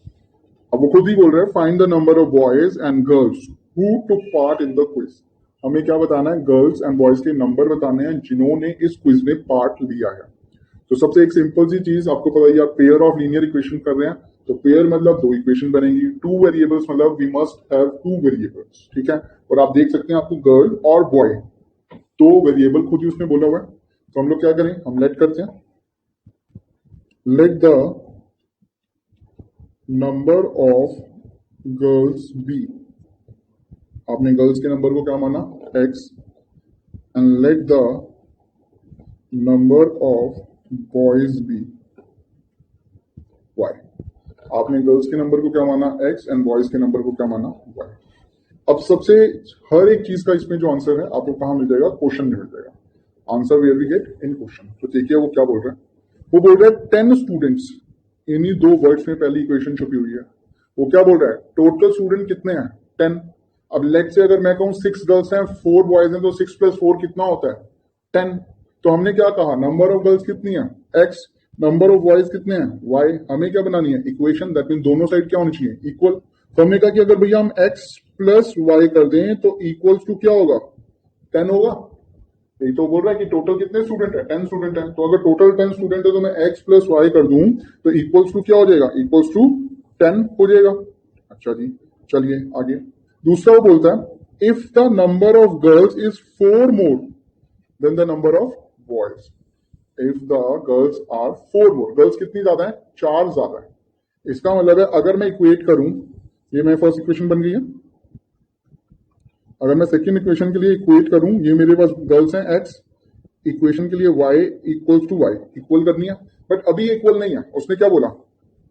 अब वो खुद ही बोल रहे हैं find the number of boys and girls who took part in the quiz. हमें क्या बताना है, गर्ल्स एंड बॉयज के नंबर बताने हैं जिन्होंने इस क्विज में पार्ट लिया है। तो सबसे एक सिंपल सी चीज आपको पता ही, आप पेयर ऑफ लीनियर इक्वेशन कर रहे हैं, तो पेयर मतलब 2 इक्वेशन बनेंगी, 2 वेरिएबल्स मतलब वी मस्ट हैव 2 वेरिएबल्स, ठीक है। और आप देख सकते हैं आपको गर्ल और बॉय 2 वेरिएबल खुद ही उसने बोला हुआ है। तो हम लोग क्या करें, हम लेट करते हैं, let the number of girls be, आपने गर्ल्स के नंबर को क्या माना, x, and let the number of boys be y। आपने गर्ल्स के नंबर को क्या माना, x, एंड बॉयज के नंबर को क्या माना, y। अब सबसे हर एक चीज का इसमें जो आंसर है आपको कहां मिल जाएगा, क्वेश्चन में मिल जाएगा, answer where we get in question. तो देखिए वो क्या बोल रहे हैं, वो बोल रहे हैं 10 स्टूडेंट्स, इन्हीं 2 वर्ड्स में पहली इक्वेशन छुपी हुई है। वो क्या बोल रहा है, टोटल स्टूडेंट कितने हैं, 10। अब लेट से अगर मैं कहूं 6 गर्ल्स हैं 4 बॉयज हैं, तो 6 + 4 कितना होता है, 10। तो हमने क्या कहा, नंबर ऑफ गर्ल्स कितनी है, x, नंबर ऑफ बॉयज कितने हैं, y। हमें क्या बनानी है, इक्वेशन, दैट मीन दोनों साइड क्या होनी चाहिए, इक्वल। तो हमने कहा कि अगर भैया हम x + y कर दें तो इक्वल्स टू क्या होगा, 10 होगा। यही तो बोल रहा है कि टोटल कितने स्टूडेंट है, 10 स्टूडेंट है। तो अगर टोटल 10 स्टूडेंट है तो मैं x + y कर दूं तो इक्वल्स टू क्या हो जाएगा, इक्वल्स टू 10 हो जाएगा। अच्छा जी, चलिए आगे। दूसरा वो बोलता है if the number of girls is 4 more than the number of boys, if the girls are 4 more, girls कितनी ज्यादा है, 4 ज्यादा है। इसका मतलब है अगर मैं इक्वेट करूं, ये मेरी फर्स्ट इक्वेशन बन गई है, अगर मैं सेकेंड इक्वेशन के लिए इक्वेट करूं, ये मेरे पास गर्ल्स हैं x, इक्वेशन के लिए y equals to y, equal करनी है, बट अभी इक्वल नहीं है। उसने क्या बोला,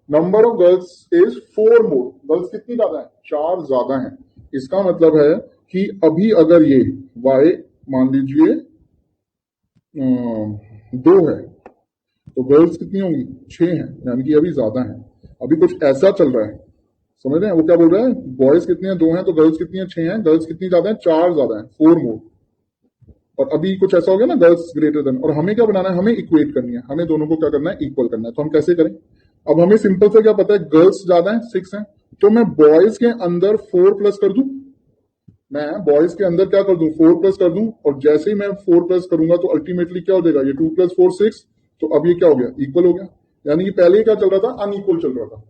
number of girls is 4 more, girls कितनी ज्यादा है, 4 ज्यादा है। इसका मतलब है कि अभी अगर ये y मान लीजिए 2 है, तो गर्ल्स कितनी होंगी 6 हैं, यानी कि अभी ज्यादा है। अभी कुछ ऐसा चल रहा है, समझ रहे हैं वो क्या बोल रहा है, बॉयज कितने हैं 2 हैं, तो गर्ल्स कितनी है 6 हैं, गर्ल्स कितनी ज्यादा है 4 ज्यादा है, 4 मोर। और अभी कुछ ऐसा हो गया ना गर्ल्स ग्रेटर देन, और हमें क्या बनाना है, हमें इक्वेट करनी है, हमें दोनों को क्या करना है इक्वल करना है। तो हम कैसे करें, अब हमें सिंपल से क्या पता है गर्ल्स ज्यादा है 6 है, तो मैं बॉयज के अंदर 4 प्लस कर दूं, मैं बॉयज के अंदर क्या कर दूं 4 प्लस कर दूं, और जैसे ही मैं 4 प्लस करूंगा तो अल्टीमेटली क्या हो जाएगा, ये 2 प्लस 4 6, तो अब ये क्या हो गया इक्वल हो गया। यानी कि पहले क्या चल रहा था, अनइक्वल चल रहा था,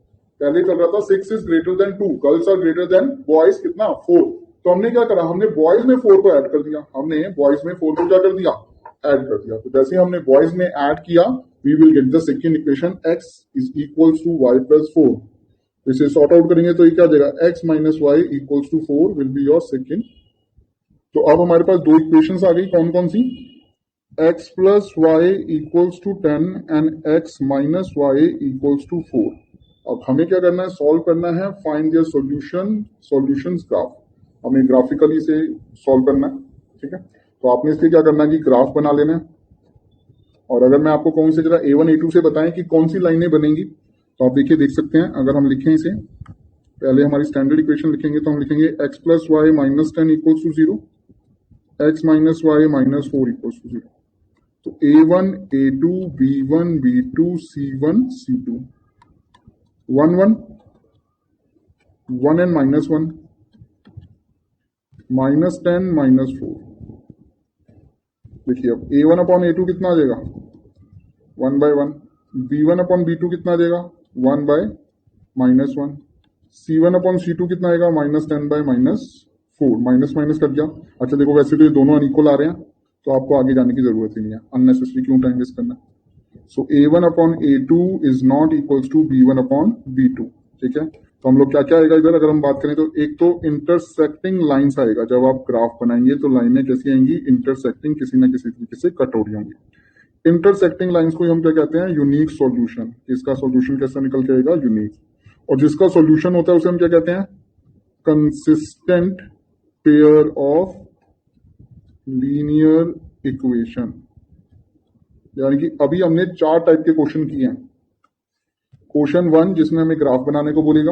पहले चल रहा था 6 is greater than 2, girls are greater than boys कितना 4। तो हमने क्या करा, हमने बॉयज में 4 को ऐड कर दिया, हमने बॉयज में 4 को क्या कर दिया ऐड कर दिया। तो जैसे हमने बॉयज में ऐड किया, we will get the second equation x is equals to y plus 4। इसे सॉर्ट आउट करेंगे तो ये क्या देगा, x minus y equals to 4 will be your second. तो अब हमारे पास दो इक्वेशंस आ गई, कौन कौन सी, x plus y equals to 10 and x minus y equals to 4। अब हमें क्या करना है, सॉल्व करना है, फाइंड देयर सॉल्यूशंस ग्राफ, हमें ग्राफिकली से सॉल्व करना है, ठीक है। तो आपने इसलिए क्या करना है कि ग्राफ बना लेना है, और अगर मैं आपको कौन से जरा A1 A2 से बताएं कि कौन सी लाइनें बनेंगी, तो आप देखिए देख सकते हैं। अगर हम लिखें इसे, पहले हमारी स्टैंडर्ड इक्वेशन लिखेंगे, तो हम लिखेंगे x plus y minus 10 equals to 0, x minus y minus 4 equals to 0। तो A1 A2 B1 B2 C1 C2, 1 1 1 and minus 1, minus 10 minus 4। देखिए अब A1 अपॉन A2 कितना आ जाएगा 1 बाय 1, B1 अपॉन B2 कितना आ जाएगा 1 bye minus 1, C1 upon C2 कितना आएगा minus 10 bye minus 4, minus minus cut गया। अच्छा देखो वैसे तो ये दोनों अनइक्वल आ रहे हैं, तो आपको आगे जाने की जरूरत ही नहीं है, अननेसेसरी क्यों टाइम वेस्ट करना। So A1 upon A2 is not equals to B1 upon B2, ठीक है। तो हम लोग क्या क्या आएगा इधर, अगर हम बात करें तो एक तो इंटरसेक्टिंग लाइंस आएगा, जब आप ग्राफ बनाएंगे तो लाइनें कैसी आएंगी, इंटरसेक्टिंग, किसी ना किसी तरीके से कट हो रही होंगी। इंटरसेक्टिंग लाइंस को हम क्या कहते हैं, यूनिक सॉल्यूशन। इसका सॉल्यूशन कैसा निकल के आएगा, यूनिक। और जिसका सॉल्यूशन होता है उसे हम क्या कहते हैं, consistent pair of linear equation. यानी कि अभी हमने 4 टाइप के क्वेश्चन किए हैं। क्वेश्चन 1 जिसमें हमें ग्राफ बनाने को बोलेगा,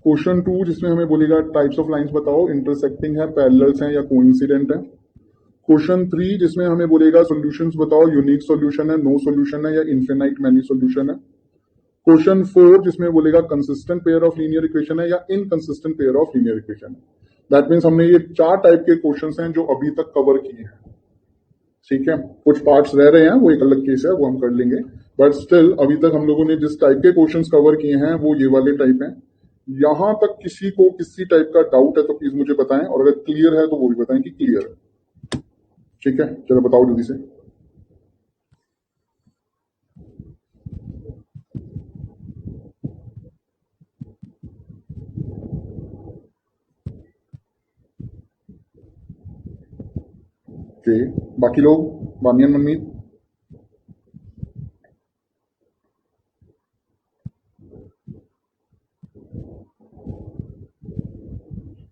क्वेश्चन 2 जिसमें हमें बोलेगा टाइप्स ऑफ लाइंस बताओ, इंटरसेक्टिंग है, पैरेलल्स हैं या कोइंसिडेंट है। क्वेश्चन 3 जिसमें हमें बोलेगा सॉल्यूशंस बताओ, यूनिक सॉल्यूशन है, नो सॉल्यूशन है या इनफिनाइट मैनी सॉल्यूशन है। क्वेश्चन 4 जिसमें बोलेगा consistent pair of linear equation है या inconsistent pair of linear equation है। दैट मीन्स हमने ये 4 टाइप के क्वेश्चंस हैं जो अभी तक कवर किए हैं, ठीक है। कुछ पार्ट्स रह रहे हैं, वो एक अलग केस है, वो हम कर लेंगे, बट स्टिल अभी तक हम लोगों ने जिस टाइप के क्वेश्चंस कवर किए हैं वो ये वाले टाइप हैं। यहां तक किसी को किसी टाइप का डाउट है तो प्लीज मुझे बताएं, और अगर क्लियर है तो वो भी बताएं कि क्लियर है, ठीक है। चलो बताओ जल्दी से। ओके, बाकी लोग, बानियन मनमीत,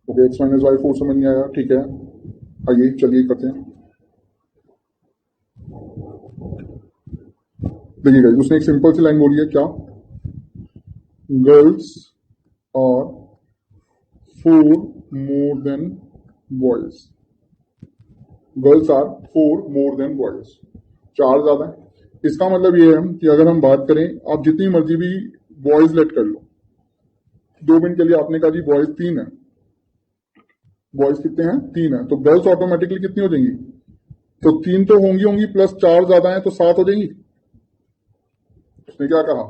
ओके, एक्स माइनस वाई 4 समझ नहीं आया, ठीक है। आइए चलिए करते हैं। देखिएगा उसने एक सिंपल सी लाइन बोली है, क्या, गर्ल्स और 4 more than boys, girls are 4 more than boys, 4 ज्यादा है। इसका मतलब ये है कि अगर हम बात करें, आप जितनी मर्जी भी बॉयज लेट कर लो, 2 मिनट के लिए आपने कहा जी बॉयज 3 है, बॉयज कितने हैं 3 है, तो गर्ल्स ऑटोमेटिकली कितनी हो जाएंगी, तो 3 तो होंगी होंगी प्लस 4 ज्यादा है तो 7 हो जाएंगी। उसने क्या कहा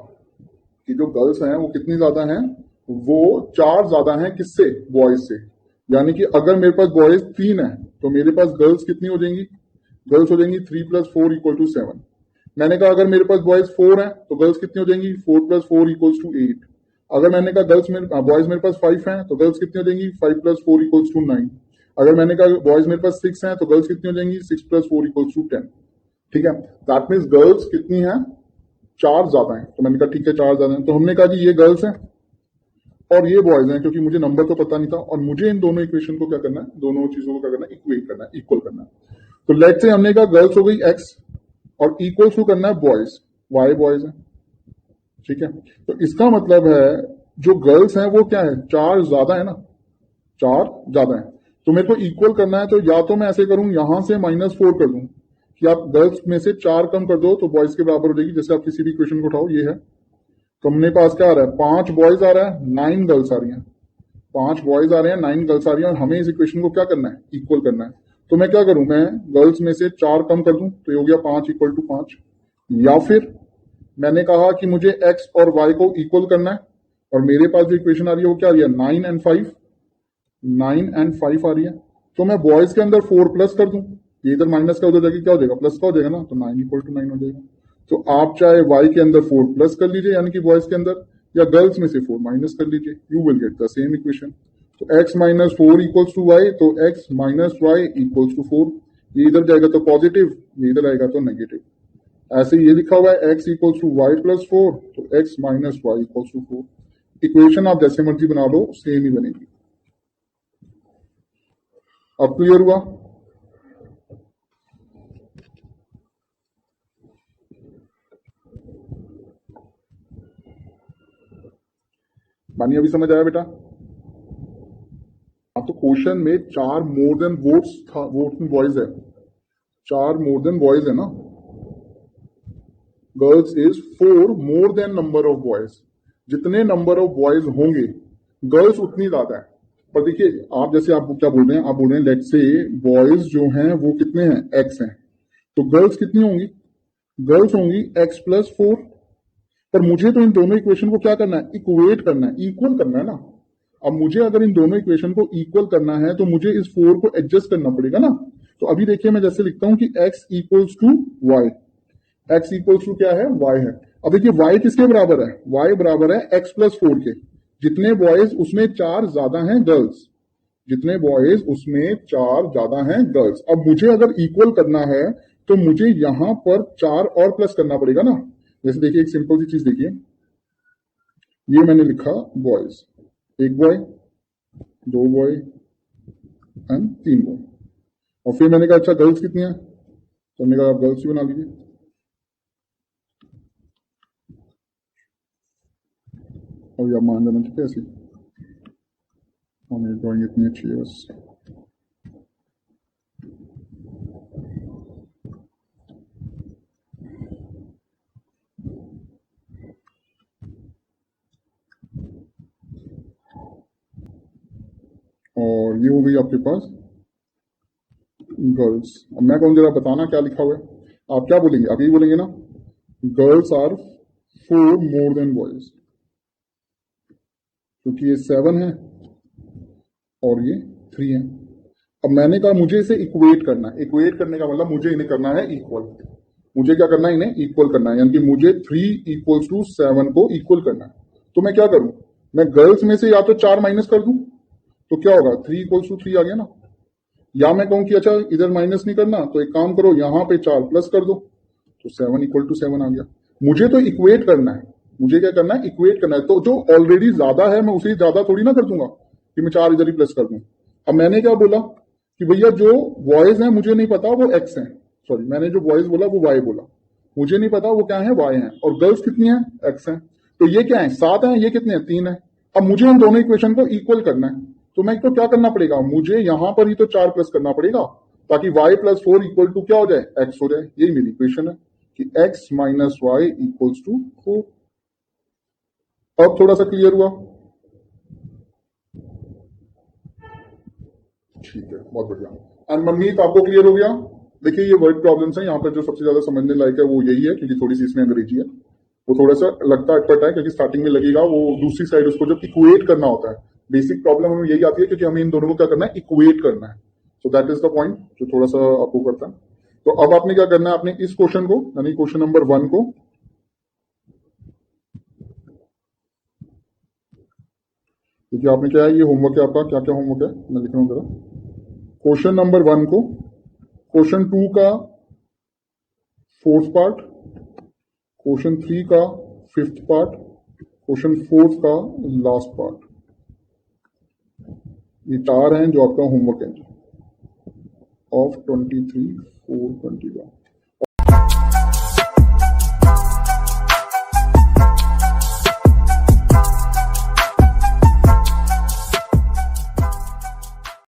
कि जो गर्ल्स हैं वो कितनी ज्यादा हैं, वो 4 ज्यादा हैं किससे, बॉयज से। यानी कि अगर मेरे पास बॉयज 3 है तो मेरे पास गर्ल्स कितनी हो जाएंगी, गर्ल्स हो जाएंगी 3 प्लस 4 इक्वल टू 7। मैंने कहा अगर मेरे पास बॉयज 4 है तो गर्ल्स कितनी हो जाएंगी, 4 प्लस 4 इक्वल्स टू 8। अगर मैंने कहा गर्ल्स में बॉयज मेरे पास 5 है तो गर्ल्स कितनी हो जाएंगी, 5 प्लस 4 इक्वल्स टू 9। अगर मैंने कहा बॉयज मेरे पास 6 है तो गर्ल्स कितनी हो जाएंगी, 6 प्लस 4 इक्वल्स टू 10, ठीक है। दैट मीन्स गर्ल्स कितनी है, 4 ज्यादा है। तो मैंने कहा ठीक है 4 ज्यादा है, तो हमने कहा जी ये गर्ल्स हैं और ये बॉयज हैं, क्योंकि मुझे नंबर तो पता नहीं था, और मुझे इन दोनों इक्वेशन को क्या करना है, दोनों चीजों को क्या करना है, इक्वेट करना है, इक्वल करना है। तो लेट से हमने कहा गर्ल्स हो गई x और इक्वल्स टू करना है बॉयज, वाई बॉयज है, ठीक है। तो इसका मतलब है जो गर्ल्स हैं वो क्या है, चार ज्यादा है ना, चार ज्यादा है। तो मेरे को इक्वल करना है, तो या तो मैं ऐसे करूं यहां से -4 कर दूं कि आप गर्ल्स में से चार कम कर दो तो बॉयज के बराबर हो जाएगी। जैसे आप किसी भी इक्वेशन को उठाओ, ये है, तो हमने पास क्या आ रहा है, 5 बॉयज आ रहा है, 9 गर्ल्स आ रही हैं, 5 बॉयज आ रहे हैं, 9 गर्ल्स आ रही हैं, और हमें इस इक्वेशन को क्या करना है, इक्वल करना है। तो मैं क्या करूं, मैं गर्ल्स में से चार कम कर दूं तो ये हो गया 5 = 5। या फिर मैंने कहा कि मुझे एक्स और वाई को इक्वल करना है, और मेरे पास जो इक्वेशन आ रही है वो क्या आ रही है, 9 एंड 5, 9 एंड 5 आ रही है। तो मैं बॉयज के अंदर 4 प्लस कर दूं, ये इधर माइनस का उधर जाके क्या हो जाएगा, प्लस का हो जाएगा ना, तो 9 = 9 हो जाएगा। तो आप चाहे वाई के अंदर 4 प्लस कर लीजिए यानी कि बॉयज के अंदर, या गर्ल्स में से 4 माइनस कर लीजिए, you will get the same equation. तो x - 4 = y, तो x - y = 4। ये इधर जाएगा तो पॉजिटिव, ये इधर आएगा तो नेगेटिव। ऐसे ये लिखा हुआ है x = y + 4, तो x - y = 4। इक्वेशन आप जैसे मर्जी बना लो, सेम ही बनेगी। अब क्लियर हुआ? मानी अभी समझ आया बेटा? अब तो क्वेश्चन में 4 मोर देन वोट्स था, वोट में बॉयज है, 4 मोर देन बॉयज है ना, girls is 4 more then number of boys. जितने नंबर ऑफ बॉयज होंगे गर्ल्स उतनी ज्यादा है। पर देखिए आप जैसे आप क्या बोल रहे हैं, आप बोल रहे हैं लेट से बॉयज जो हैं वो कितने हैं, एक्स हैं, तो गर्ल्स कितनी होंगी, गर्ल्स होंगी x + 4। पर मुझे तो इन दोनों इक्वेशन को क्या करना है, इक्वेट करना है, इक्वल करना है ना। अब मुझे अगर इन दोनों इक्वेशन को इक्वल करना है तो मुझे इस 4 को एडजस्ट करना पड़ेगा ना। तो अभी देखिए मैं जैसे लिखता हूं कि x = y, x = क्या है, y है। अब देखिए y किसके बराबर है, y बराबर है x + 4 के। जितने बॉयज उसमें 4 ज्यादा हैं गर्ल्स, जितने बॉयज उसमें 4 ज्यादा हैं गर्ल्स। अब मुझे अगर इक्वल करना है तो मुझे यहां पर 4 और प्लस करना पड़ेगा ना। जैसे देखिए एक सिंपल सी चीज देखिए, ये मैंने लिखा बॉयज, एक बॉय, दो बॉय एंड 3 बॉय। और फिर मैंने कहा अच्छा गर्ल्स कितनी है, तो मैंने कहा आप गर्ल्स ही बना लीजिए। और ये मान लेना ठीक है ऐसी, और मेरी ड्राइंग इतनी अच्छी है बस। और ये हो गई आपके पास गर्ल्स। अब मैं कहूँ जरा बताना क्या लिखा हुआ है, आप क्या बोलेंगे, आप यही बोलेंगे ना, girls are 4 more than boys, क्योंकि ये 7 है और ये 3 है। अब मैंने कहा मुझे इसे इक्वेट करना है, इक्वेट करने का मतलब मुझे इन्हें करना है इक्वल। मुझे क्या करना है, इन्हें इक्वल करना है, यानी कि मुझे 3 = 7 को इक्वल करना है। तो मैं क्या करूं, मैं गर्ल्स में से या तो 4 माइनस कर दूं, तो क्या होगा, 3 = 3 आ गया ना। या मैं कहूं कि अच्छा इधर माइनस नहीं करना, तो एक काम करो यहां पे 4 प्लस कर दो, तो 7 = 7 आ गया। मुझे तो इक्वेट करना है, मुझे क्या करना है, इक्वेट करना है। तो जो ऑलरेडी ज्यादा है मैं उसे ज्यादा थोड़ी ना कर दूंगा कि मैं 4 इधर ही प्लस कर दूं। अब मैंने क्या बोला कि भैया जो बॉयज हैं मुझे नहीं पता वो एक्स हैं, सॉरी मैंने जो बॉयज बोला वो वाई बोला, मुझे नहीं पता वो क्या है, वाई है। और गर्ल्स कितनी है, एक्स है। तो ये क्या है, 7 है, ये कितने हैं, 3 है। अब मुझे उन दोनों इक्वेशन को इक्वल करना है, तो मैं तो क्या करना पड़ेगा, मुझे यहां पर ही तो 4 प्लस करना पड़ेगा, ताकि y + 4 = क्या हो जाए, x हो जाए। यही मेरी इक्वेशन है कि x - y = 4। अब थोड़ा सा क्लियर हुआ? ठीक है, बहुत बढ़िया। एंड मनमीत आपको क्लियर हो गया? देखिए ये वर्ड प्रॉब्लम्स है, यहाँ पर जो सबसे ज्यादा समझने लायक है वो यही है, क्योंकि थोड़ी सी इसमें अंग्रेजी है, वो थोड़ा सा लगता है अटपटा है, क्योंकि स्टार्टिंग में लगेगा, वो दूसरी साइड उसको जब इक्वेट करना होता है। बेसिक प्रॉब्लम हमें यही आती है, क्योंकि हमें इन दोनों को क्या करना है, इक्वेट करना है। So that is the point जो थोड़ा सा आपको करता है। तो अब आपने क्या करना है, आपने इस क्वेश्चन को यानी क्वेश्चन नंबर 1 को, क्योंकि आपने क्या है, ये होमवर्क है आपका, क्या क्या होमवर्क है मैं लिख रहा हूँ जरा। क्वेश्चन नंबर 1 को, क्वेश्चन 2 का 4th पार्ट, क्वेश्चन 3 का 5th पार्ट, क्वेश्चन 4 का लास्ट पार्ट, ये 4 हैं जो आपका होमवर्क है ऑफ 23/4/21।